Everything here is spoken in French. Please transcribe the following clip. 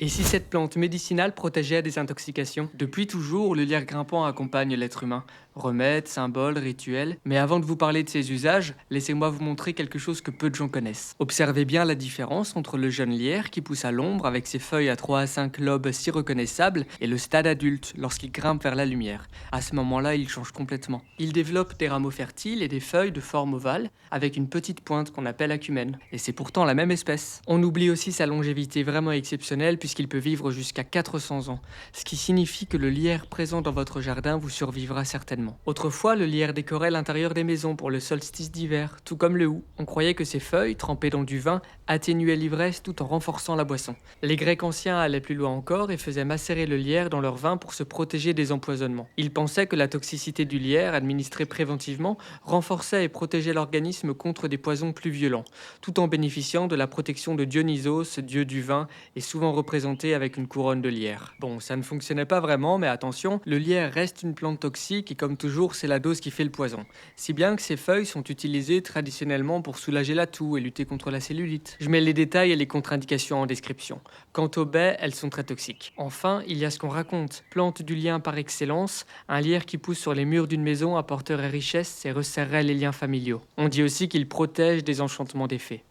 Et si cette plante médicinale protégeait des intoxications? Depuis toujours, le lierre grimpant accompagne l'être humain. Remèdes, symboles, rituels. Mais avant de vous parler de ses usages, laissez-moi vous montrer quelque chose que peu de gens connaissent. Observez bien la différence entre le jeune lierre qui pousse à l'ombre avec ses feuilles à 3 à 5 lobes si reconnaissables et le stade adulte lorsqu'il grimpe vers la lumière. À ce moment-là, il change complètement. Il développe des rameaux fertiles et des feuilles de forme ovale avec une petite pointe qu'on appelle acumène. Et c'est pourtant la même espèce. On oublie aussi sa longévité vraiment exceptionnelle puisqu'il peut vivre jusqu'à 400 ans, ce qui signifie que le lierre présent dans votre jardin vous survivra certainement. Autrefois, le lierre décorait l'intérieur des maisons pour le solstice d'hiver, tout comme le hou. On croyait que ses feuilles, trempées dans du vin, atténuaient l'ivresse tout en renforçant la boisson. Les Grecs anciens allaient plus loin encore et faisaient macérer le lierre dans leur vin pour se protéger des empoisonnements. Ils pensaient que la toxicité du lierre, administrée préventivement, renforçait et protégeait l'organisme contre des poisons plus violents, tout en bénéficiant de la protection de Dionysos, dieu du vin, et souvent représenté avec une couronne de lierre. Bon, ça ne fonctionnait pas vraiment, mais attention, le lierre reste une plante toxique et comme toujours, c'est la dose qui fait le poison. Si bien que ses feuilles sont utilisées traditionnellement pour soulager la toux et lutter contre la cellulite. Je mets les détails et les contre-indications en description. Quant aux baies, elles sont très toxiques. Enfin, il y a ce qu'on raconte. Plante du lien par excellence, un lierre qui pousse sur les murs d'une maison apporterait richesse et resserrerait les liens familiaux. On dit aussi qu'il protège des enchantements des fées.